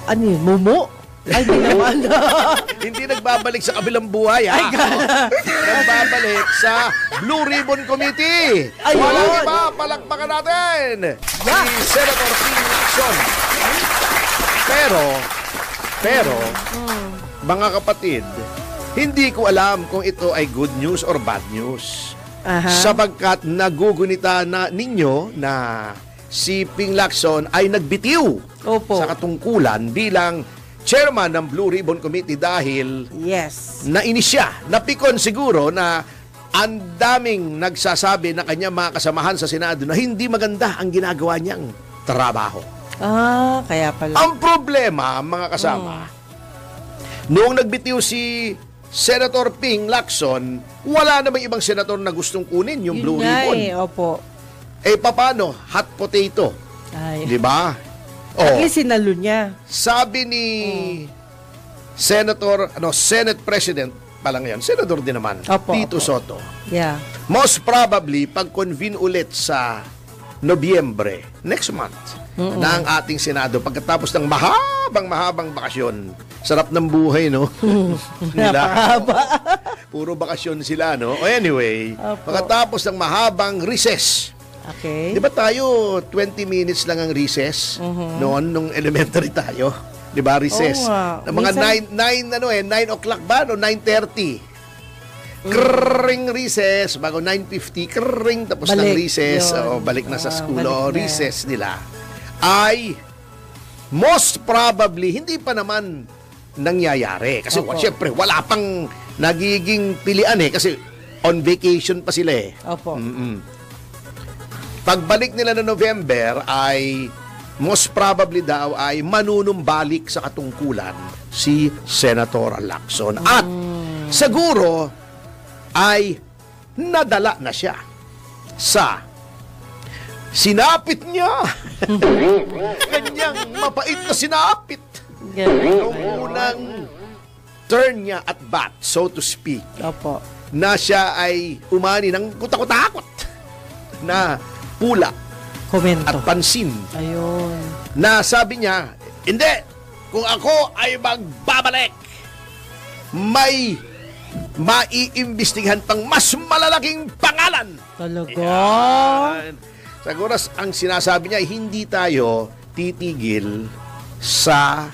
Ano yun? Mumu? Ay, di naman. Hindi nagbabalik sa kabilang buhay, ha? Nagbabalik sa Blue Ribbon Committee. Ayun. Walang iba, palakpakan natin. Si Senator Ping Lacson. Pero, mga kapatid, hindi ko alam kung ito ay good news or bad news. Sapagkat nagugunita na ninyo na si Ping Lacson ay nagbitiw sa katungkulan bilang chairman ng Blue Ribbon Committee dahil nainis siya. Napikon siguro na ang daming nagsasabi na kanya mga kasamahan sa Senado na hindi maganda ang ginagawa niyang trabaho. Kaya pala. Ang problema, mga kasama, noong nagbitiw si Senator Ping Lacson, wala namang ibang senator na gustong kunin yung Blue Ribbon. Paano? Hot potato. Di ba? Sinalo niya. Sabi ni Senate President pa lang yan, senador din naman, Tito Soto. Most probably, pag-convene ulit sa Nobyembre, next month, na ang ating Senado, pagkatapos ng mahabang bakasyon. Sarap ng buhay, no? Napakahaba. Puro bakasyon sila, no? Anyway, pagkatapos ng mahabang recess, di ba tayo 20 minutes lang ang recess noon nung elementary tayo? Di ba recess? Na mga 9 o'clock ba? No, 9:30. Kring recess bago 9:50 kring tapos ng recess balik na sa school recess nila ay most probably hindi pa naman nangyayari kasi syempre wala pang nagiging pilian kasi on vacation pa sila Pagbalik nila ng November ay most probably daw ay manunumbalik sa katungkulan si Senator Lacson. At siguro ay nadala na siya sa sinapit niya. Kanyang mapait na sinapit. Noong unang turn niya at bat, so to speak. Na siya ay umani ng kutakot-takot na pula at pansin. Na sabi niya, hindi, kung ako ay magbabalik, may maiimbestigahan pang mas malalaking pangalan. Talaga? Siguro ang sinasabi niya, hindi tayo titigil sa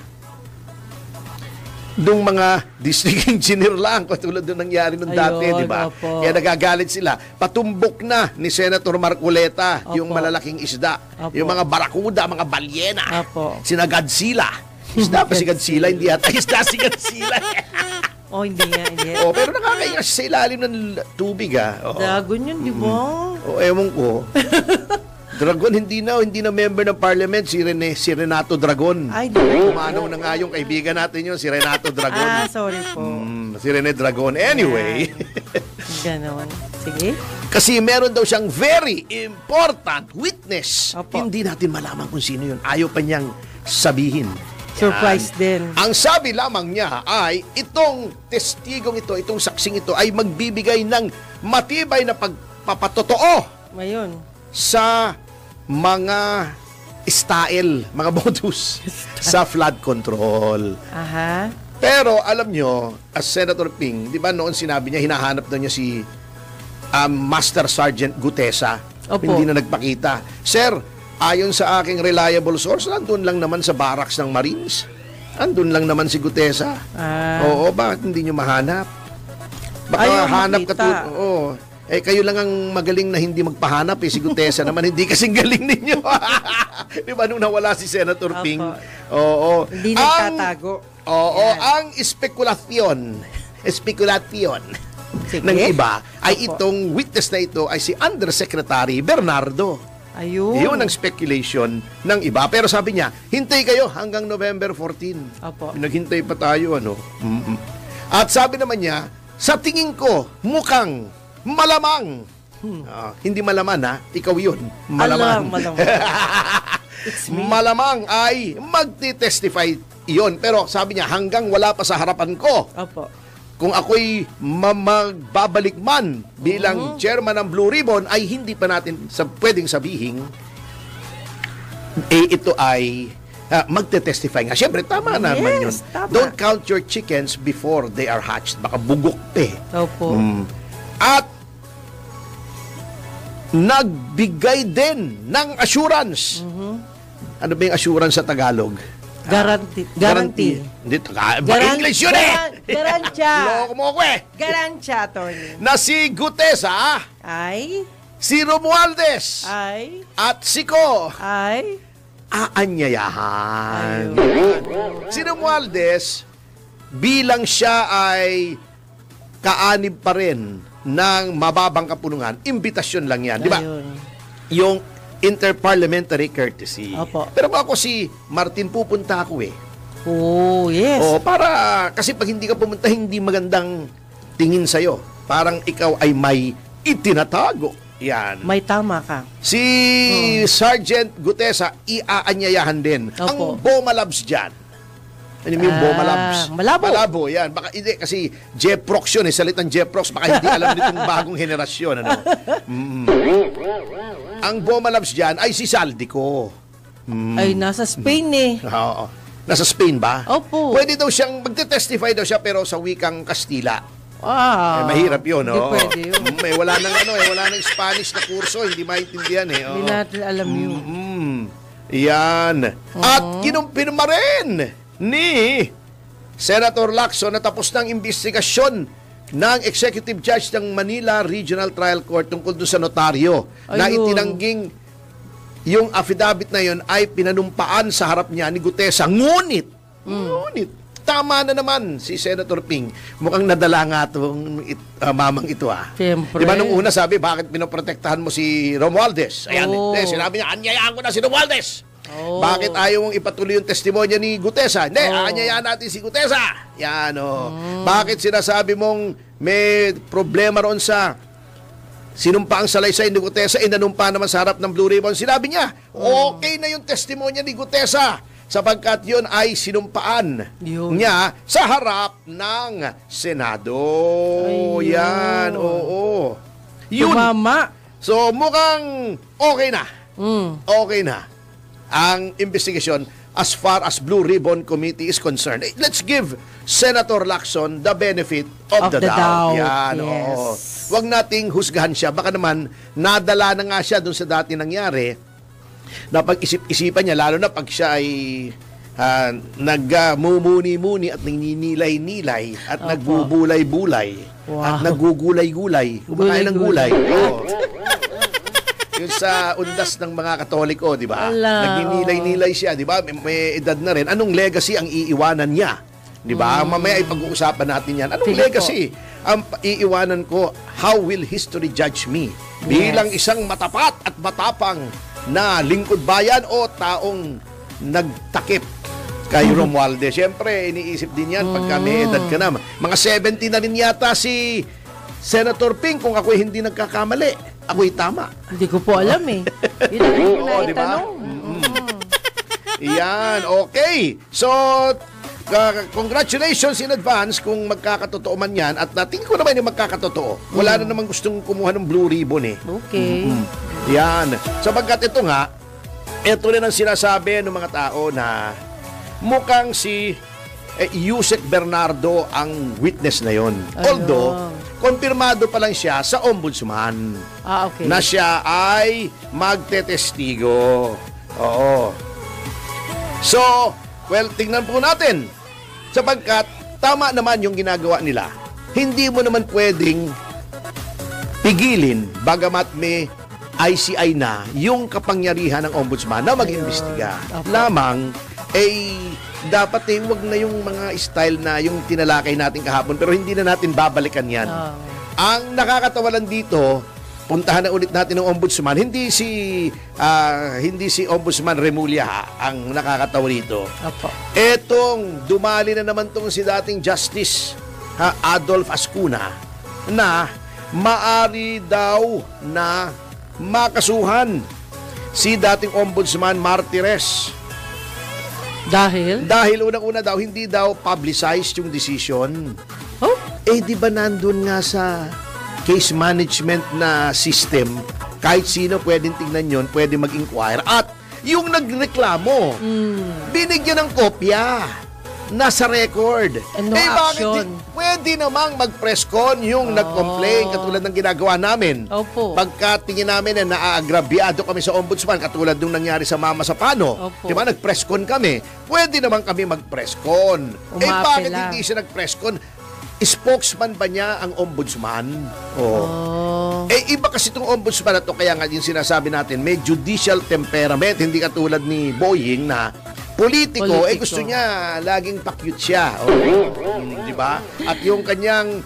nung mga district engineer lang, katulad nung nangyari nung dati, di ba? Kaya nagagalit sila. Patumbok na ni Senator Marcoleta yung malalaking isda. Yung mga barakuda, mga balyena. Sina Godzilla. Isda pa si Godzilla, hindi yata isda si Godzilla. Hindi nga. Pero nakakaiyak sa ilalim ng tubig, Dragon yun, di ba? Ewan ko. Dragon, hindi na member ng parliament, si Renato Dragon. Umanaw na nga yung kaibigan natin yun, si Renato Dragon. Sorry po. Si Rene Dragon. Anyway. Ganon. Sige. Kasi meron daw siyang very important witness. Hindi natin malaman kung sino yun. Ayaw pa niyang sabihin. Surprise din. Ang sabi lamang niya ay itong testigong ito, itong saksing ito ay magbibigay ng matibay na pagpapatotoo sa mga style, mga modus sa flood control. Pero alam nyo, as Senator Ping, di ba noon sinabi niya, hinahanap na niya si Master Sergeant Gutesa. Hindi na nagpakita. Sir, ayon sa aking reliable source, nandun lang naman sa barracks ng Marines. Andun lang naman si Gutesa. Bakit hindi nyo mahanap? Baka hanap ka kayo lang ang magaling na hindi magpahanap si Gutesa naman hindi kasing galing ninyo. Di ba nung nawala si Senator Ping? Hindi nagtatago. Ang spekulasyon ng iba ay itong witness na ito ay si Undersecretary Bernardo. Yun ang speculation ng iba. Pero sabi niya, hintay kayo hanggang November 14. Naghintay pa tayo, At sabi naman niya, sa tingin ko, mukhang malamang. Hindi malaman, ikaw yun. Malamang. Malamang ay magti-testify iyon. Pero sabi niya, hanggang wala pa sa harapan ko. Kung ako'y magbabalik man bilang chairman ng Blue Ribbon, ay hindi pa natin pwedeng sabihin ito ay magte-testify nga. Siyempre, tama naman yun. Tama. Don't count your chickens before they are hatched. Baka bugok pa eh. Opo. At nagbigay din ng assurance. Ano ba yung assurance sa Tagalog? Guarantee. Hindi, English yun Garantya. Loko mo ako eh. Garantya, Tony. Na si Gutesa, Ay. si Romualdez, Ay. at si Ko, Ay. aanyayahan. Si Romualdez, bilang siya ay kaanib pa rin ng mababang kapulungan, imbitasyon lang yan. Di ba? Ayun. Yung interparliamentary courtesy. Opo. Pero kung ako si Martin, pupunta ako eh. Oh, yes. Para, kasi pag hindi ka pumunta, hindi magandang tingin sa'yo. Parang ikaw ay may itinatago. Yan. May tama ka. Si Sergeant Gutesa, iaanyayahan din. Opo. Ang Bomalabs dyan. Ano yung Bomalabs? Malabo. Malabo, yan. Baka hindi, kasi Jeprox yun eh. Salitang Jeprox, baka hindi alam nitong bagong henerasyon. Ano? Ang Bomalabs dyan ay si Saldico. Ay, nasa Spain eh. Oo. Nasa Spain ba? Opo. Pwede daw siyang, magte-testify daw siya pero sa wikang Kastila. Mahirap yun, Hindi no? pwede yun. Wala nang Spanish na kurso, hindi maintindihan eh. Hindi natin alam yun. Yan. At kinumpirma rin ni Senator Lacson na tapos ng investigasyon ng Executive Judge ng Manila Regional Trial Court tungkol doon sa notaryo na Ayun. itinangging yung affidavit na yun ay pinanumpaan sa harap niya ni Gutesa. Ngunit, tama na naman si Senator Ping. Mukhang nadala nga itong mamang ito Siyempre. Di ba nung una sabi, bakit pinoprotektahan mo si Romualdez? Ayan, sinabi niya, anyayaan ko na si Romualdez. Bakit ayaw mong ipatuloy yung testimonya ni Gutesa? Hindi, anyayaan natin si Gutesa. Yan, Bakit sinasabi mong may problema roon sa sinumpa ang salaysay ni Gutesa, inanumpa naman sa harap ng Blue Ribbon? Sinabi niya, okay na yung testimonya ni Gutesa sapagkat yun ay sinumpaan niya sa harap ng Senado. Ayun. Yan, oo. Yun. Tumama. So, mukhang okay na. Okay na ang investigasyon as far as Blue Ribbon Committee is concerned. Let's give Senator Lacson the benefit of the doubt. Yan, oo. Huwag nating husgahan siya. Baka naman, nadala na nga siya dun sa dati nangyari na pag-isip-isipan niya, lalo na pag siya ay nagmumuni-muni at ninilay-nilay at nagbubulay-bulay at nagugulay-gulay. Kumakain ng gulay. Yun sa undas ng mga Katoliko, di ba? Nagninilay-nilay siya, di ba? May edad na rin. Anong legacy ang iiwanan niya? Di ba? Mamaya ay pag-uusapan natin yan. Anong legacy ang iiwanan ko? How will history judge me? Bilang isang matapat at matapang na lingkod bayan o taong nagtakip kay Romualdez. Siyempre, iniisip din yan pagka may edad ka na. Mga 70 na rin yata si Senator Ping, kung ako'y hindi nagkakamali. Ako'y tama. Hindi ko po alam eh. Yun ang Oo, di ba? Yan, okay. So, congratulations in advance kung magkakatotoo man yan. At tingin ko naman yung magkakatotoo. Wala na namang gustong kumuha ng Blue Ribbon eh. Okay. Yan. Sapagkat ito nga, ito rin ang sinasabi ng mga tao na mukhang si Yusek Bernardo ang witness na yon. Although, konfirmado pa lang siya sa ombudsman. Okay. Na siya ay magtetestigo. Oo. So, well, tingnan po natin. Sapagkat, tama naman yung ginagawa nila. Hindi mo naman pwedeng pigilin, bagamat may ICI na, yung kapangyarihan ng ombudsman na mag-imbestiga. Lamang, dapat wag na yung mga style na yung tinalakay natin kahapon, pero hindi na natin babalikan yan. Ang nakakatawa lang dito, puntahan na ulit natin ng ombudsman, hindi si Ombudsman Remulla ang nakakatawa dito. Etong dumali na naman tong si dating Justice Adolf Ascuna na maari daw na makasuhan si dating Ombudsman Martires. Dahil unang-una daw, hindi daw publicized yung decision. Di ba nandun nga sa case management na system, kahit sino pwedeng tingnan yun, pwede mag-inquire. At yung nagreklamo, binigyan ng kopya. Nasa record. And no action. Pwede namang mag-press con yung nag-complain katulad ng ginagawa namin. Opo. Pagka tingin namin na naaagrabyado kami sa ombudsman katulad nung nangyari sa Mama Sapano. Opo. Diba? Nag-press con kami. Pwede naman kami mag-press con. Bakit Umapela. hindi siya nag-press con? Spokesman ba niya ang ombudsman? Iba kasi itong ombudsman na to, kaya nga yung sinasabi natin, may judicial temperament, hindi katulad ni Boying na politiko. Gusto niya laging pa-cute siya. Di ba? At yung kanyang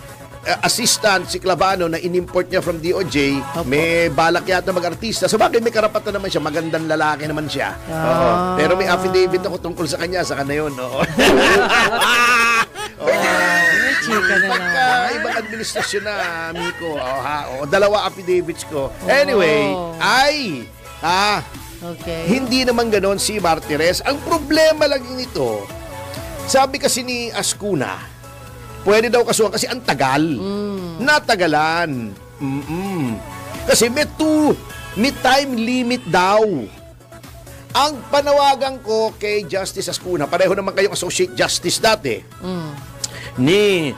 assistant, si Clavano, na in-import niya from DOJ, may balak yata mag-artista. So bakit may karapatan naman siya, magandang lalaki naman siya. Pero may affidavit ako tungkol sa kanya, saka na yun. Pagka ibang administrasyon na, Miko, dalawa affidavits ko. Anyway, hindi naman ganon si Martires. Ang problema lang nito, sabi kasi ni Ascuna, pwede daw kasuhan kasi ang tagal. Natagalan. Kasi may time limit daw. Ang panawagan ko kay Justice Ascuna, pareho naman kayong Associate Justice dati, ni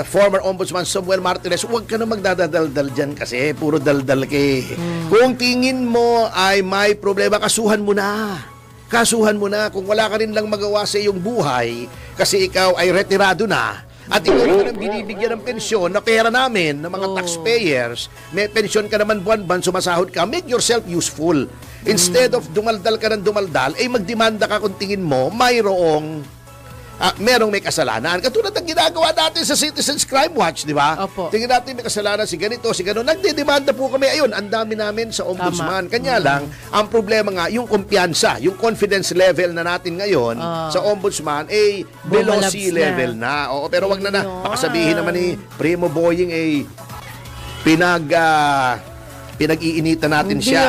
former Ombudsman Samuel Martires, huwag ka na magdadaldal dyan kasi puro daldal kay. Kung tingin mo ay may problema, kasuhan mo na. Kasuhan mo na. Kung wala ka rin lang magawa sa iyong buhay kasi ikaw ay retirado na at ikaw ka nang binibigyan ng pensyon na pera namin, ng mga taxpayers, may pensyon ka naman buwan-buwan, sumasahod ka, make yourself useful. Instead of dumaldal ka ng dumaldal, ay magdemanda ka kung tingin mo merong may kasalanan. Katulad ng ginagawa natin sa Citizens Crime Watch, di ba? Tingin natin may kasalanan si ganito, si gano'n. Nagdedemanda po kami. Ayun, ang dami namin sa ombudsman. Kanya lang, ang problema nga, yung kumpiyansa, yung confidence level na natin ngayon sa ombudsman, below sea level na. Pero wag na. Baka sabihin naman ni Primo Boying, pinag-iinitan natin siya.